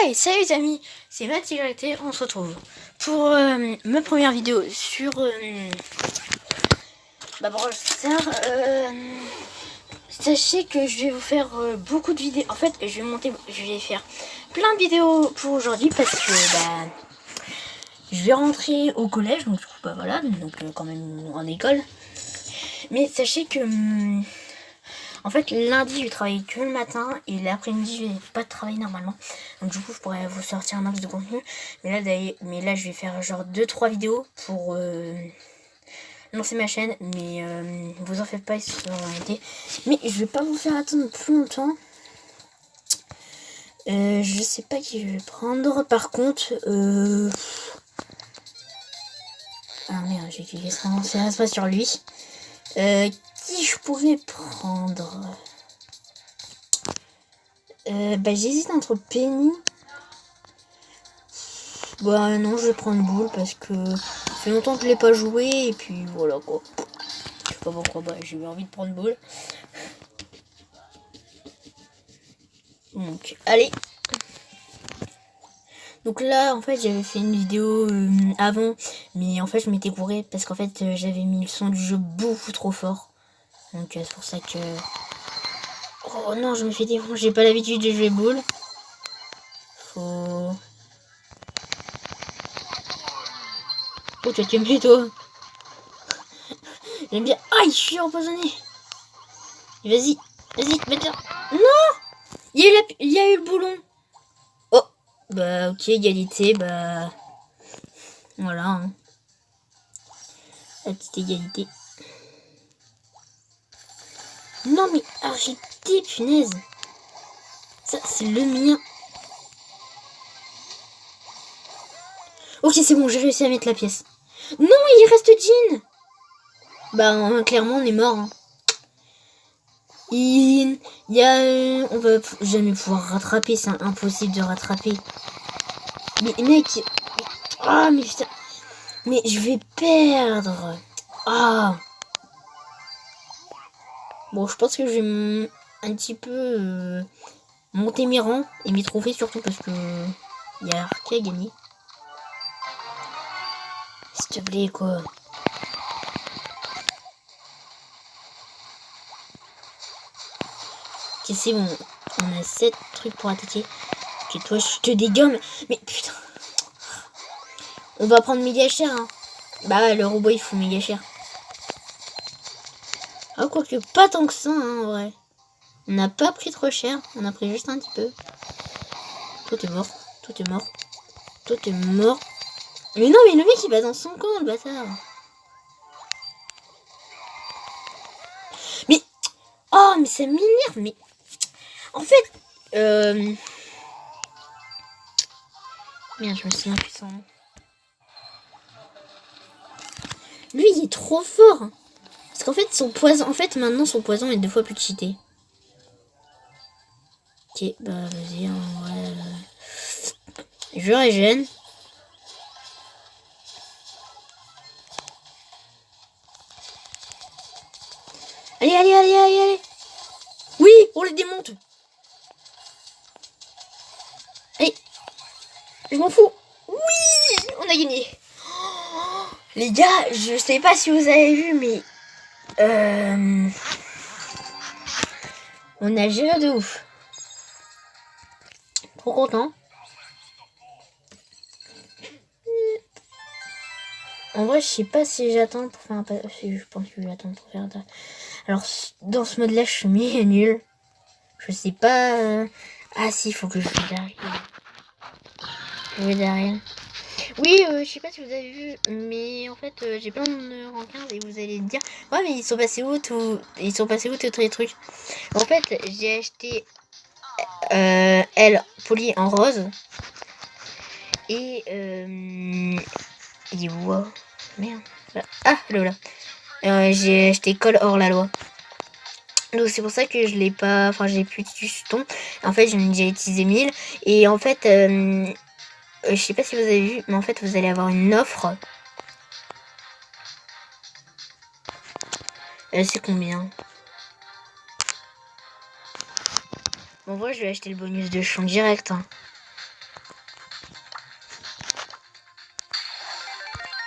Hey, salut les amis, c'est Mathilde, on se retrouve pour ma première vidéo sur Brawl Stars. Sachez que je vais vous faire beaucoup de vidéos. En fait, je vais faire plein de vidéos pour aujourd'hui parce que je vais rentrer au collège, donc voilà, donc quand même en école. Mais sachez que en fait, lundi, je vais travailler que le matin et l'après-midi, je vais pas travailler normalement. Donc du coup, je pourrais vous sortir un max de contenu. Mais là, je vais faire genre 2-3 vidéos pour lancer ma chaîne. Mais vous en faites pas, ils sont arrêtés. Mais je vais pas vous faire attendre plus longtemps. Je sais pas qui je vais prendre. Par contre, ah merde, j'ai cliqué ça reste pas sur lui. Qui je pouvais prendre? J'hésite entre Penny. Non, je vais prendre Boule parce que ça fait longtemps que je l'ai pas joué et puis voilà quoi. Je sais pas pourquoi, j'ai eu envie de prendre Boule. Donc, allez. Donc là, en fait, j'avais fait une vidéo avant, mais en fait, je m'étais couré parce qu'en fait, j'avais mis le son du jeu beaucoup trop fort. Donc, c'est pour ça que... Oh non, je me fais défoncer, j'ai pas l'habitude de jouer Boule. Faut... Oh, tu t'aimes bien, toi. J'aime bien... Aïe, je suis empoisonné. Vas-y, mets-toi. Non, il y a eu le boulon. Oh, ok, égalité, voilà. Hein. La petite égalité. Non, mais arrêtez, punaise. Ça, c'est le mien. Ok, c'est bon, j'ai réussi à mettre la pièce. Non, il reste Jean. Clairement, on est mort. Hein. On va jamais pouvoir rattraper, c'est impossible de rattraper. Mais mec, mais putain, mais je vais perdre. Bon, je pense que je vais un petit peu monter mes rangs et mes trophées surtout parce que il y a qui a gagné. S'il te plaît, quoi. Ok, c'est bon. On a 7 trucs pour attaquer. Ok, toi, je te dégomme. Mais putain. On va prendre méga cher, hein. Le robot, il faut méga cher. Ah, quoique pas tant que ça, hein, en vrai. On n'a pas pris trop cher. On a pris juste un petit peu. Toi, t'es mort. Toi, t'es mort. Toi, t'es mort. Mais non, mais le mec, il va dans son camp, le bâtard. Mais... Oh, mais ça m'énerve, mais... En fait... Merde, je me suis impuissant. Lui, il est trop fort. Hein. Parce qu'en fait, son poison... En fait, maintenant, son poison est 2 fois plus cheaté. Ok, vas-y, en vrai... Je régène. Allez. Oui, on les démonte. Allez. Je m'en fous. Oui, on a gagné. Oh, les gars, je sais pas si vous avez vu, mais... on a géré de ouf. Trop content. En vrai, je sais pas si j'attends pour faire un pas. Je pense que j'attends pour faire un. Alors, dans ce mode-là, je suis mis nul. Je sais pas. Ah, si, il faut que je joue derrière. Oui, je sais pas si vous avez vu, mais en fait, j'ai plein de rang 15 et vous allez me dire, ouais, mais ils sont passés où tous les trucs. En fait, j'ai acheté elle poli en rose et il est où? Merde. Ah, là. J'ai acheté Col hors la loi. Donc c'est pour ça que je l'ai pas... Enfin, j'ai plus de jetons. En fait, j'en ai déjà utilisé 1000. Et en fait, je sais pas si vous avez vu, mais en fait, vous allez avoir une offre. C'est combien? Bon, moi, je vais acheter le bonus de champ direct. Hein.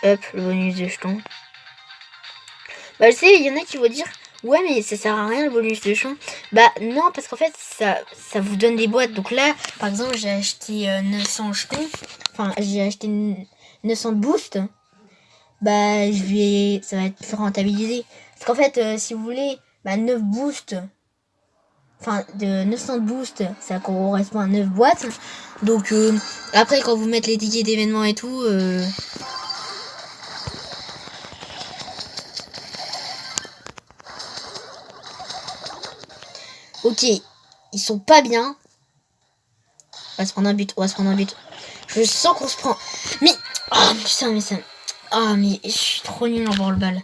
Hop, le bonus de jetons. Bah, je sais, il y en a qui vont dire, ouais, mais ça sert à rien le bonus de jetons. Bah, non, parce qu'en fait, ça vous donne des boîtes. Donc là, par exemple, j'ai acheté 900 jetons. Enfin, j'ai acheté 900 boosts. Bah, ça va être rentabilisé. Parce qu'en fait, si vous voulez, bah, 9 boosts. Enfin, de 900 boosts, ça correspond à 9 boîtes. Donc, après, quand vous mettez les tickets d'événements et tout, ok, ils sont pas bien. On va se prendre un but, on va se prendre un but. Je sens qu'on se prend. Mais, oh putain, mais ça. Ah, mais je suis trop nul en voir le bal.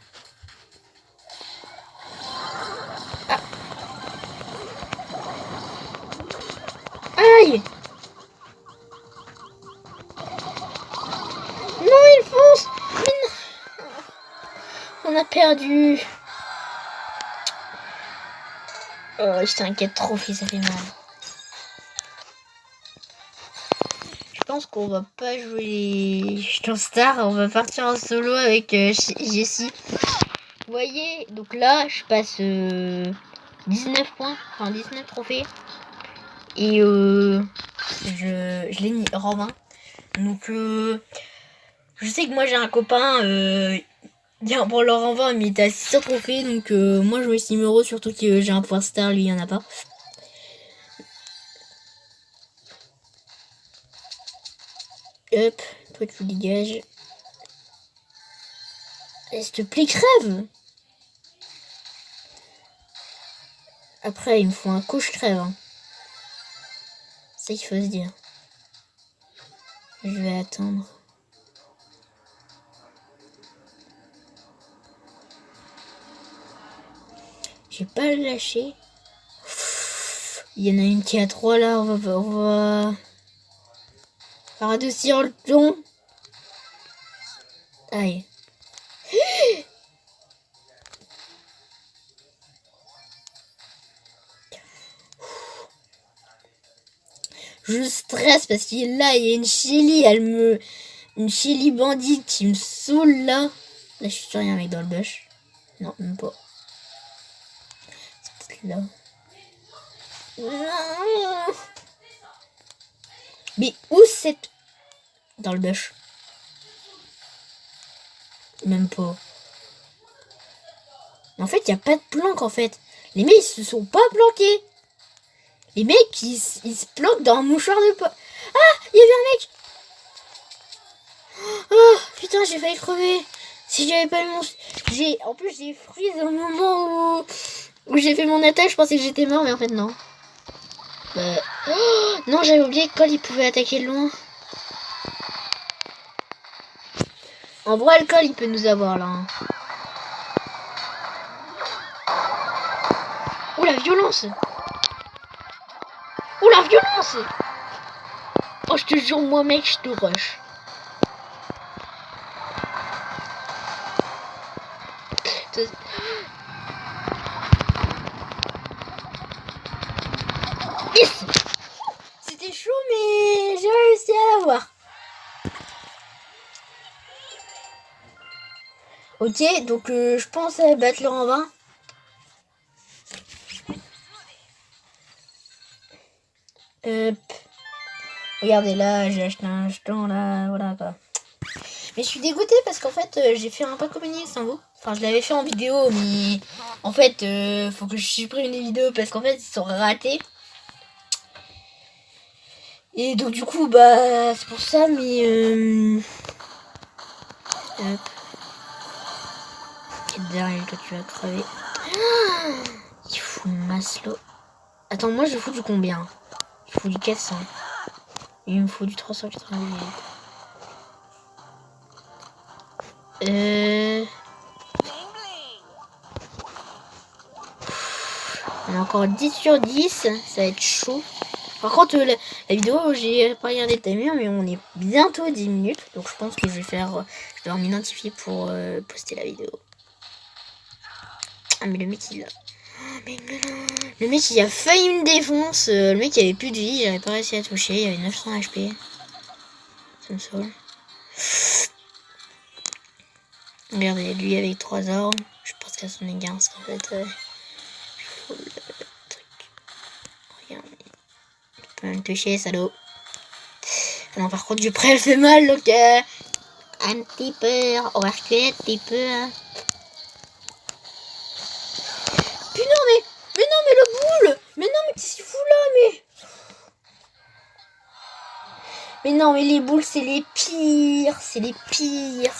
Ah. Aïe! Non, il fonce! Mais non! On a perdu. Oh, je t'inquiète trop, ça fait mal. Je pense qu'on va pas jouer les jetons stars, on va partir en solo avec Jessie. Vous voyez, donc là, je passe 19 points, enfin 19 trophées. Et je l'ai mis rang 20. Donc je sais que moi j'ai un copain, pour leur rang 20, mais il était à 600 trophées. Donc moi je me suis heureux, surtout que j'ai un pouvoir star, lui il y en a pas. Hop, toi tu dégages. S'il te plaît, crève! Après, il me faut un coup, je crève. Hein. C'est ça qu'il faut se dire. Je vais attendre. J'ai pas le lâcher. Il y en a une qui est à 3 là, on va radoucir le ton. Aïe. Je stresse parce qu'il est là, il y a une Chili, une Chili bandite qui me saoule là. Là, je suis sur rien avec dans le bush. Non, même pas. C'est peut-être là. Non. Mais où c'est? Dans le bush. Même pas. En fait, il n'y a pas de planque en fait. Les mecs, ils se sont pas planqués. Les mecs, ils se planquent dans un mouchoir de poche. Ah, il y avait un mec. Oh, putain, j'ai failli crever. Si j'avais pas eu mon... En plus, j'ai freeze au moment où j'ai fait mon attaque. Je pensais que j'étais mort, mais en fait, non. Oh, non, j'avais oublié que Cole, il pouvait attaquer de loin. En vrai, le Cole, il peut nous avoir, là. Hein. Oh, la violence. Oh, la violence. Oh, je te jure, moi, mec, je te rush. Yes. C'était chaud, mais j'ai réussi à l'avoir. Ok, donc je pense à battre le rang 20. Regardez là, j'ai acheté un jeton là, voilà quoi. Mais je suis dégoûtée parce qu'en fait j'ai fait un pack communiqué sans vous. Enfin je l'avais fait en vidéo mais en fait faut que je supprime les vidéos parce qu'en fait ils sont ratés. Et donc du coup bah c'est pour ça mais hop. Et derrière toi tu vas crever. Il fout Maslow. Attends moi je fous du combien? Je fous du 400. Il me faut du 398. On a encore 10 sur 10. Ça va être chaud. Par contre, la vidéo, j'ai pas regardé le timer, mais on est bientôt à 10 minutes. Donc je pense que je vais m'identifier pour poster la vidéo. Ah, mais le mec, il a... Oh, mais non. Le mec, il a failli me défonce. Le mec, il avait plus de vie. J'avais pas réussi à toucher. Il avait 900 HP. Ça me saoule. Regardez, lui avec 3 armes. Je pense qu'à son égard, parce qu'en fait, faut le truc. Regarde, tu peux me toucher, salaud. Ah non, par contre, du près, elle fait mal, donc un petit peu, on va reculer un petit peu. Hein. Puis non, mais non, mais le boule. Mais non, mais qu'est-ce qu'il fout là, mais. Mais non, mais les boules, c'est les pires. C'est les pires.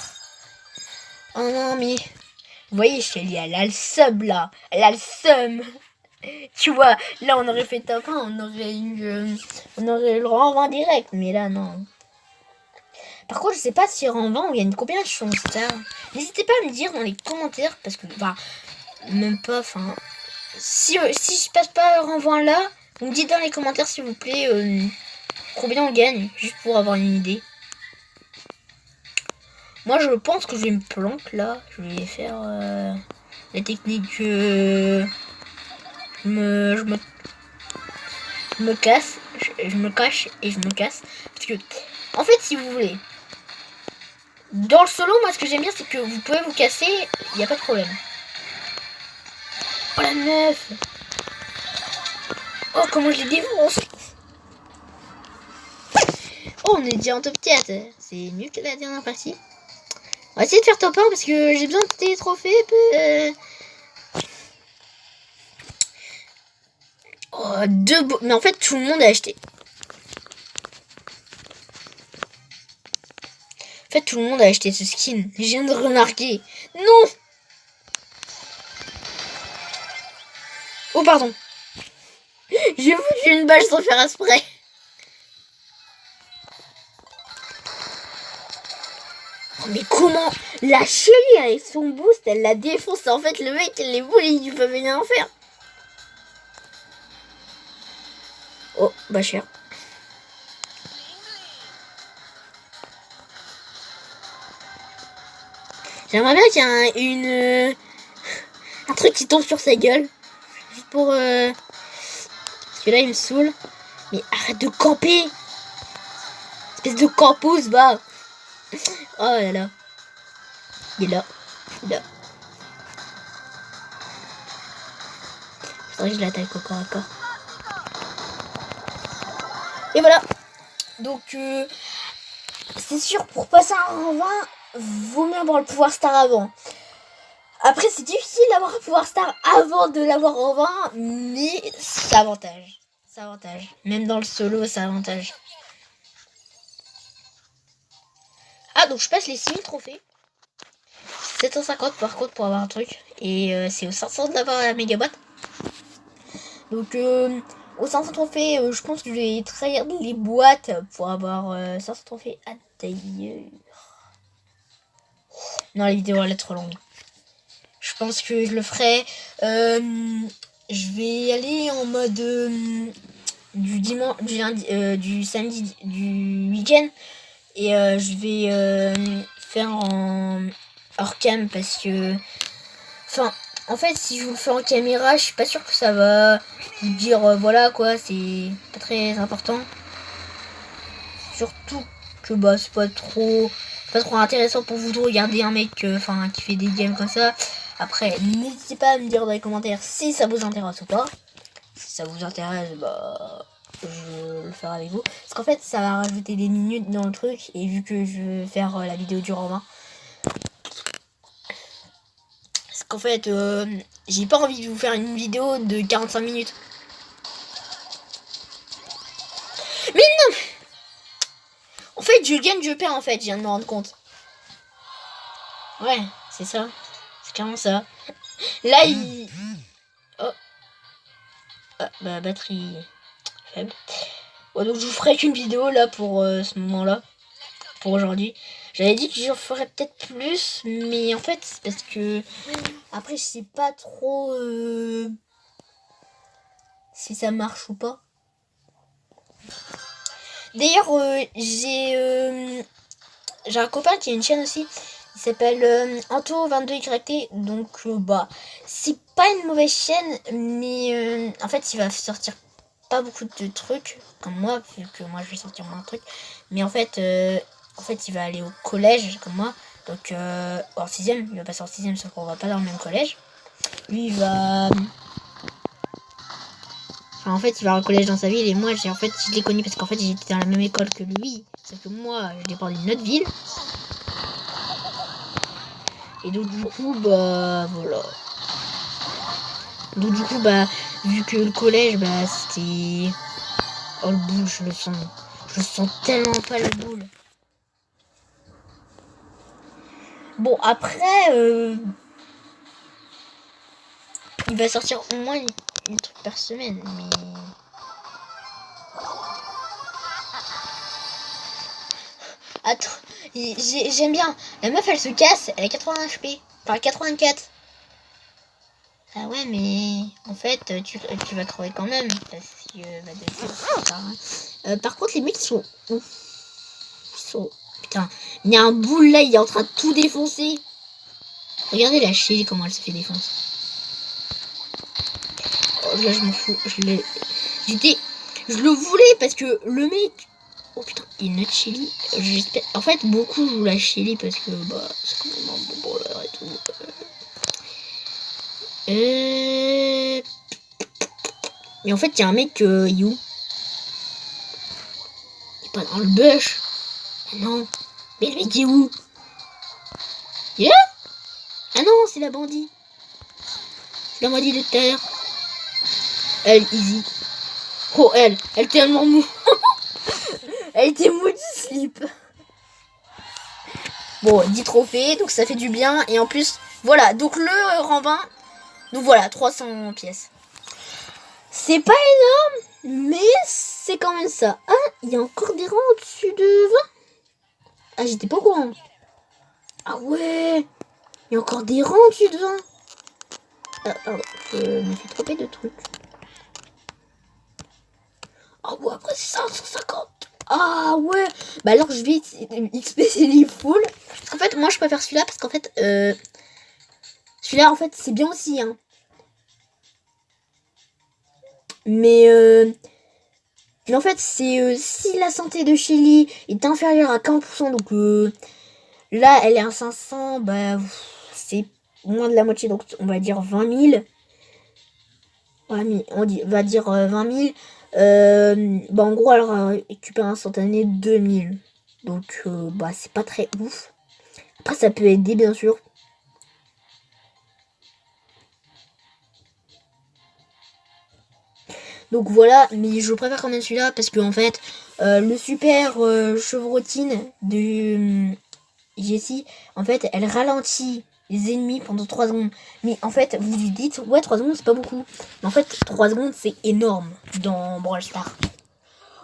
Oh non, mais... Vous voyez, Shelly, elle a le sub, là. Elle a le seum. Tu vois, là, on aurait fait top 1, on aurait eu... on aurait le rang 20 direct. Mais là, non. Par contre, je sais pas si rang 20, on gagne combien de chances. N'hésitez pas à me dire dans les commentaires. Parce que, bah, même pas, enfin... Si je passe pas rang 20 là, vous me dites dans les commentaires, s'il vous plaît... combien on gagne, juste pour avoir une idée. Moi, je pense que je vais me planquer là. Je vais faire la technique. Je me casse. Je me cache et je me casse. Parce que, en fait, si vous voulez, dans le solo, moi, ce que j'aime bien, c'est que vous pouvez vous casser. Il n'y a pas de problème. Oh la meuf. Oh, comment je les défonce. Oh, on est déjà en top 4. C'est mieux que la dernière partie. On va essayer de faire top 1 parce que j'ai besoin de des trophées. Oh, mais en fait, tout le monde a acheté. En fait, tout le monde a acheté ce skin. Je viens de remarquer. Non. Oh, pardon. J'ai foutu une balle sans faire exprès. Oh, mais comment la Shelly avec son boost, elle la défonce. En fait, le mec, les boules, ils peuvent rien en faire. Oh, bah cher. J'aimerais bien qu'il y ait un truc qui tombe sur sa gueule. Juste pour... Parce que là, il me saoule. Mais arrête de camper. Espèce de campus, va. Oh là là. Il est là. Il est là. Faudrait que je l'attaque au corps à corps. Et voilà. Donc, c'est sûr, pour passer un rang 20, vaut mieux avoir le pouvoir star avant. Après, c'est difficile d'avoir un pouvoir star avant de l'avoir en 20, mais c'est avantage. C'est avantage. Même dans le solo, c'est avantage. Ah, donc je passe les 6000 trophées. 750 par contre pour avoir un truc. Et c'est aux 500 d'avoir la méga boîte. Donc, aux 500 trophées, je pense que je vais trahir les boîtes pour avoir 500 trophées. Ah, d'ailleurs. Non, la vidéo elle est trop longue. Je pense que je le ferai. Je vais aller en mode du dimanche, du lundi, du samedi, du week-end. Et je vais faire en hors cam parce que... Enfin, en fait, si je vous le fais en caméra, je suis pas sûre que ça va vous dire voilà quoi, c'est pas très important. Surtout que bah c'est pas trop intéressant pour vous de regarder un mec qui fait des games comme ça. Après, n'hésitez pas à me dire dans les commentaires si ça vous intéresse ou pas. Si ça vous intéresse, bah je le ferai avec vous. Parce qu'en fait, ça va rajouter des minutes dans le truc. Et vu que je vais faire la vidéo du Romain. Parce qu'en fait, j'ai pas envie de vous faire une vidéo de 45 minutes. Mais non! En fait, je gagne, je perds en fait, je viens de me rendre compte. Ouais, c'est ça. C'est clairement ça. Là, il... Oh. Ah, bah, batterie faible. Ouais, donc je vous ferai qu'une vidéo là pour ce moment-là. Pour aujourd'hui. J'avais dit que j'en ferais peut-être plus. Mais en fait, c'est parce que... Après, je sais pas trop si ça marche ou pas. D'ailleurs, j'ai un copain qui a une chaîne aussi. Il s'appelle Anto22YT. Donc, bah, c'est pas une mauvaise chaîne. Mais en fait, il va sortir pas beaucoup de trucs comme moi. Vu que moi, je vais sortir moins de trucs. Mais en fait, il va aller au collège comme moi. Donc en 6ème, il va passer en 6ème, sauf qu'on va pas dans le même collège. Lui il va... Enfin, en fait il va au collège dans sa ville et moi en fait je l'ai connu parce qu'en fait j'étais dans la même école que lui. Sauf que moi je dépends d'une autre ville. Et donc du coup bah voilà. Donc du coup bah vu que le collège bah c'était... Oh le boule, je le sens tellement pas le boule. Bon après il va sortir au moins une truc par semaine, mais... Attends, j'aime bien. La meuf elle se casse, elle a 80 HP. Enfin 84. Ah ouais mais en fait tu vas crever quand même. Parce que par contre les mecs sont... Putain, il y a un boule là, il est en train de tout défoncer. Regardez la Shelly comment elle se fait défoncer. Oh là je m'en fous. Je le voulais parce que le mec... Oh putain, il y a une autre Shelly. J'espère... En fait, beaucoup jouent la Shelly parce que bah c'est quand même un bon brawler et tout. Mais en fait, il y a un mec You. Il est pas dans le bush. Non. Mais le mec est où? Yeah. Ah non, c'est la bandit. C'est la bandit de terre. Elle, easy. Oh, elle tellement mou. Elle était mou du slip. Bon, 10 trophées, donc ça fait du bien. Et en plus, voilà, donc le rang 20. Donc voilà, 300 pièces. C'est pas énorme, mais c'est quand même ça. Ah, il y a encore des rangs au-dessus de 20. Ah, j'étais pas au courant. Ah ouais, il y a encore des rangs au-dessus de 20. Ah, pardon, je me suis trompée de truc. Ah ouais, après c'est 550. Ah ouais, bah alors je vais XP c'est full. En fait, moi je préfère celui-là parce qu'en fait, celui-là en fait c'est bien aussi, hein. Mais en fait, c'est si la santé de Shelly est inférieure à 40%, donc là, elle est à 500, bah c'est moins de la moitié, donc on va dire 20 000. Ouais, va dire 20 000. Bah en gros, elle récupère instantané 2000. Donc, bah c'est pas très ouf. Après, ça peut aider, bien sûr. Donc voilà, mais je préfère quand même celui-là parce que en fait, le super chevrotine de Jessie, en fait, elle ralentit les ennemis pendant 3 secondes. Mais en fait, vous lui dites, ouais, 3 secondes, c'est pas beaucoup. Mais en fait, 3 secondes, c'est énorme dans Brawl Stars.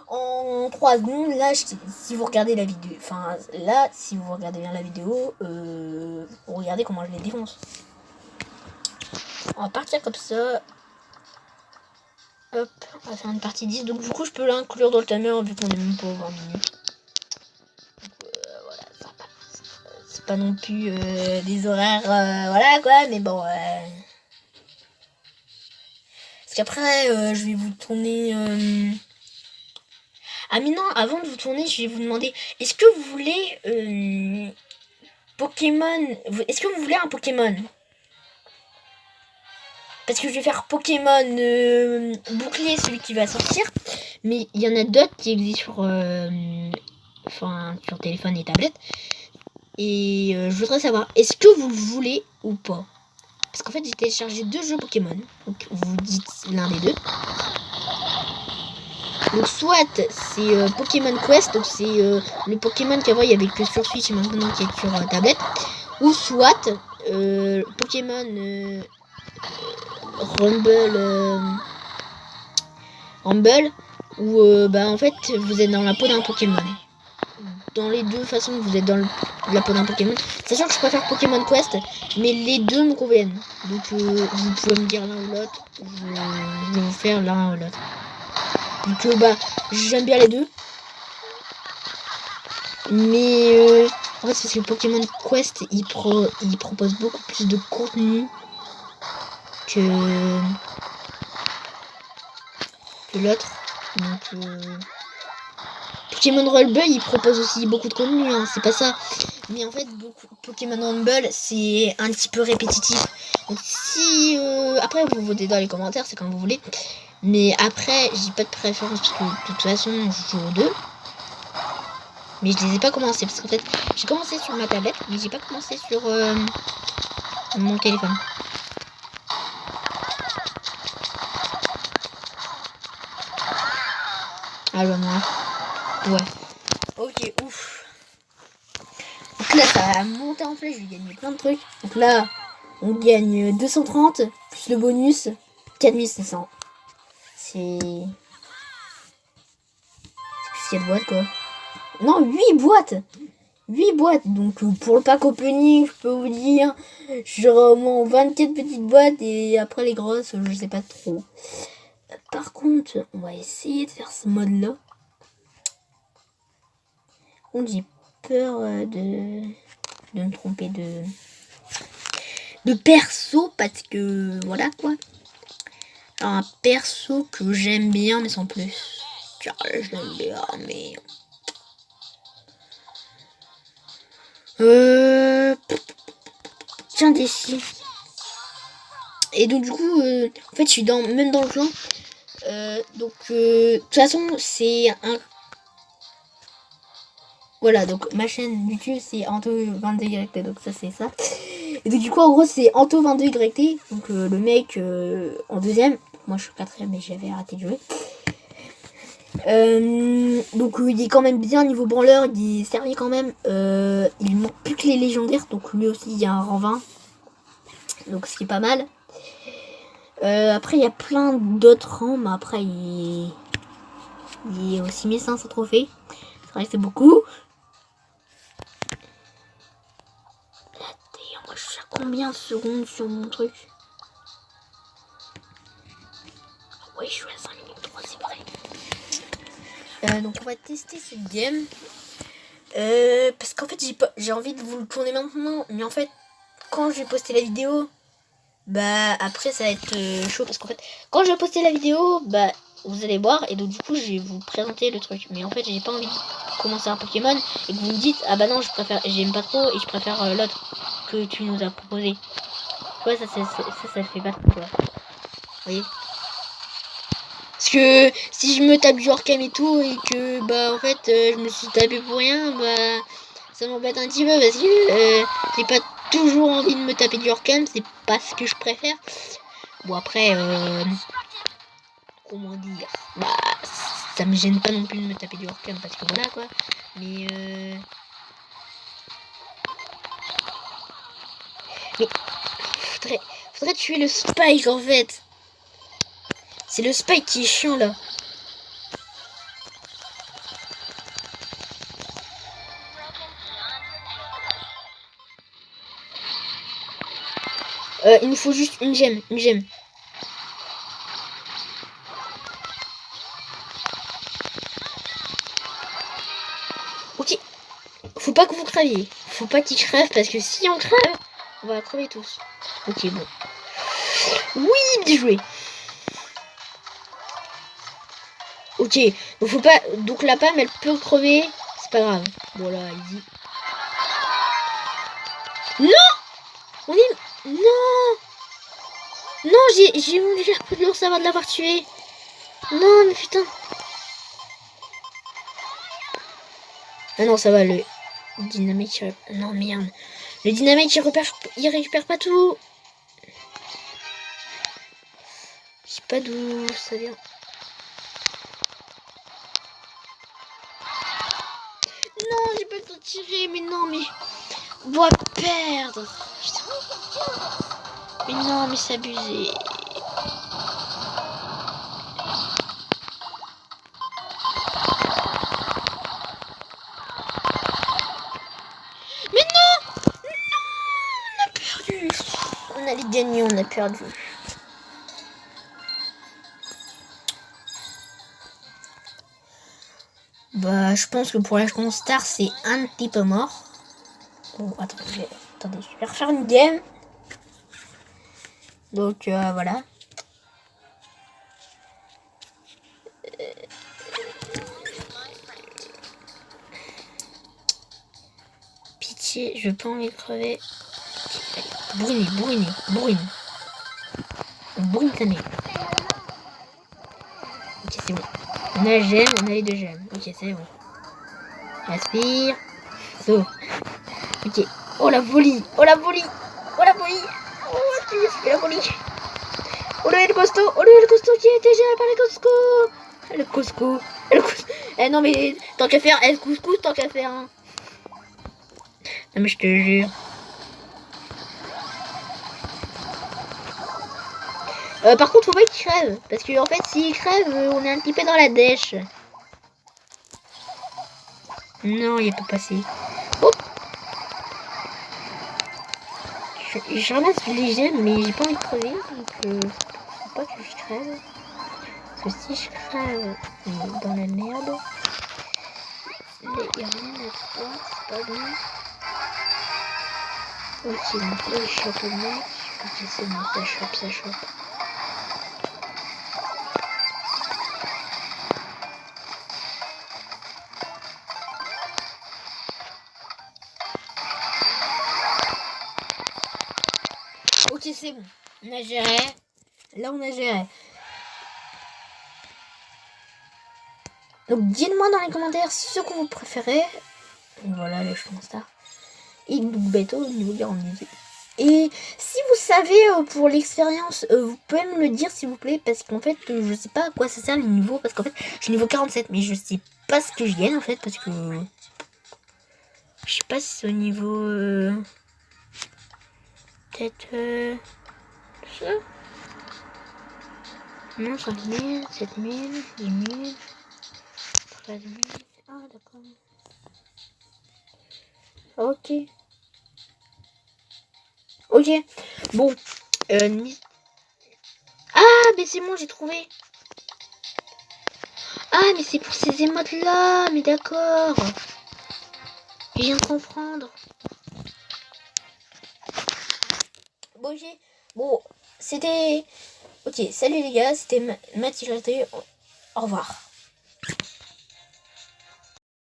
En 3 secondes, là, si vous regardez la vidéo, enfin, là, si vous regardez bien la vidéo, vous regardez comment je les défonce. On va partir comme ça. Hop, on va faire une partie 10. Donc du coup, je peux l'inclure dans le timer vu qu'on est même pas aux 20 minutes. Donc voilà, ça va. C'est pas non plus des horaires, voilà quoi, mais bon. Parce qu'après, je vais vous tourner... Ah mais non, avant de vous tourner, je vais vous demander, est-ce que vous voulez Pokémon... Est-ce que vous voulez un Pokémon? Parce que je vais faire Pokémon bouclier, celui qui va sortir. Mais il y en a d'autres qui existent sur téléphone et tablette. Et je voudrais savoir, est-ce que vous le voulez ou pas? Parce qu'en fait, j'ai téléchargé 2 jeux Pokémon. Donc, vous dites l'un des deux. Donc, soit c'est Pokémon Quest. Donc, c'est le Pokémon qu'avant, il n'y avait que sur Switch et maintenant qui est sur tablette. Ou soit Pokémon... Rumble où bah en fait vous êtes dans la peau d'un Pokémon. Dans les deux façons vous êtes dans la peau d'un Pokémon. Sachant que je préfère Pokémon Quest, mais les deux me conviennent. Donc vous pouvez me dire l'un ou l'autre. Je vais vous faire l'un ou l'autre. Donc bah j'aime bien les deux. Mais en fait c'est parce que Pokémon Quest il propose beaucoup plus de contenu que l'autre. Donc Pokémon Rumble, il propose aussi beaucoup de contenu, hein, c'est pas ça. Mais en fait, Pokémon Rumble, c'est un petit peu répétitif. Donc si... après, vous votez dans les commentaires, c'est comme vous voulez. Mais après, j'ai pas de préférence, parce que de toute façon, je joue aux deux. Mais je les ai pas commencés, parce qu'en fait, j'ai commencé sur ma tablette, mais j'ai pas commencé sur mon téléphone. Ah bah moi. Ouais. Ok, ouf. Donc là, ça a monté en flèche, je vais gagner plein de trucs. Donc là, on gagne 230, plus le bonus, 4700. C'est... plus 4 boîtes, quoi. Non, 8 boîtes 8 boîtes. Donc pour le pack opening, je peux vous dire, j'aurai au moins 24 petites boîtes et après les grosses, je sais pas trop. Par contre, on va essayer de faire ce mode-là. Par contre, j'ai peur de me tromper de perso parce que voilà quoi. Alors, un perso que j'aime bien mais sans plus. Car je l'aime bien mais... Tiens d'ici. Et donc du coup, en fait je suis même dans le clan. Donc de toute façon c'est un... Voilà, donc ma chaîne YouTube c'est Anto22YT, donc ça c'est ça. Et donc du coup en gros c'est Anto22YT, donc le mec en deuxième. Moi je suis quatrième mais j'avais arrêté de jouer. Donc il est quand même bien niveau branleur, il est servi quand même. Il manque plus que les légendaires, donc lui aussi il y a un rang 20. Donc ce qui est pas mal. Après il y a plein d'autres rangs, mais après il est aussi 1500 trophées. C'est vrai que c'est beaucoup. Moi je suis à combien de secondes sur mon truc? Oui, je suis à 5 minutes 3, c'est vrai. Donc on va tester cette game. Parce qu'en fait j'ai envie de vous le tourner maintenant. Mais en fait, quand je vais poster la vidéo, bah après ça va être chaud. Parce qu'en fait, quand je vais poster la vidéo, bah vous allez voir. Et donc du coup je vais vous présenter le truc. Mais en fait j'ai pas envie de commencer un Pokémon et que vous me dites, ah bah non j'aime pas trop et je préfère l'autre que tu nous as proposé. Ouais, ça fait pas trop quoi. Vous voyez? Parce que si je me tape du Orcam et tout et que bah en fait je me suis tapé pour rien, bah ça m'embête un petit peu parce que j'ai pas toujours envie de me taper du Orcam, c'est pas ce que je préfère. Bon après comment dire, bah ça me gêne pas non plus de me taper du Orcam parce que voilà quoi. Mais faudrait tuer le Spike en fait. C'est le Spike qui est chiant là. Il nous faut juste une gemme. Ok. Faut pas que vous creviez. Faut pas qu'il crève parce que si on crève, on va crever tous. Ok, bon. Oui, bien joué. Ok, donc faut pas. Donc la pomme elle peut crever. C'est pas grave. Voilà, easy. Non! On est. Non! Non, j'ai voulu faire peu de l'ours avant de l'avoir tué. Non, mais putain. Ah non, ça va, le dynamite. Non, merde. Le dynamite, il récupère pas tout. Je sais pas d'où ça vient. Non, j'ai pas le temps de tirer, mais non, mais... On va perdre. Putain. Mais non, mais c'est abusé. Mais non! Non! On a perdu. On allait gagner, on a perdu. Bah, je pense que pour la star, c'est un petit peu mort. Oh, attendez, je vais refaire une game. Donc, voilà. pitié, je veux pas envie de crever. Bourrine. Bourrine ta mère. Ok, c'est bon. On a la gemme, on a les 2 gemmes. Ok, c'est bon. Respire. Sauf. Ok. Oh la volie. Oh, tu m'as fait la volie. Oh le costaud qui a été géré par le Costco. Eh non mais tant qu'à faire, couscous tant qu'à faire. Hein. Non mais je te jure. Par contre faut pas qu'il crève. Parce que en fait s'il crève, on est un petit peu dans la dèche. Non il peut passer. Oh, je ramasse les gemmes mais j'ai pas envie de crever. Donc faut pas que je crève. Parce que si je crève dans la merde, il n'y a rien à faire, c'est pas bon. Ok, donc là, je chope le mec. Ok, c'est bon, ça chope. Ok, c'est bon. On a géré. Là, on a géré. Donc, dites-moi dans les commentaires ce que vous préférez. Et voilà, le chemin star. Et Beto au niveau 42. Et si vous savez pour l'expérience, vous pouvez me le dire s'il vous plaît. Parce qu'en fait, je sais pas à quoi ça sert les niveaux. Parce qu'en fait, je suis niveau 47. Mais je sais pas ce que je gagne en fait. Parce que je sais pas si c'est au niveau... peut-être... ça. Non, 5000, 7000, 10 000, 13 000. Ah, d'accord. Ok. Ok. Bon. Ah, mais c'est bon, j'ai trouvé. Ah, mais c'est pour ces émotes-là. Mais d'accord. Je viens de comprendre. Bon, ok. Bon, c'était... Ok, salut les gars, c'était Mathilde. Au revoir.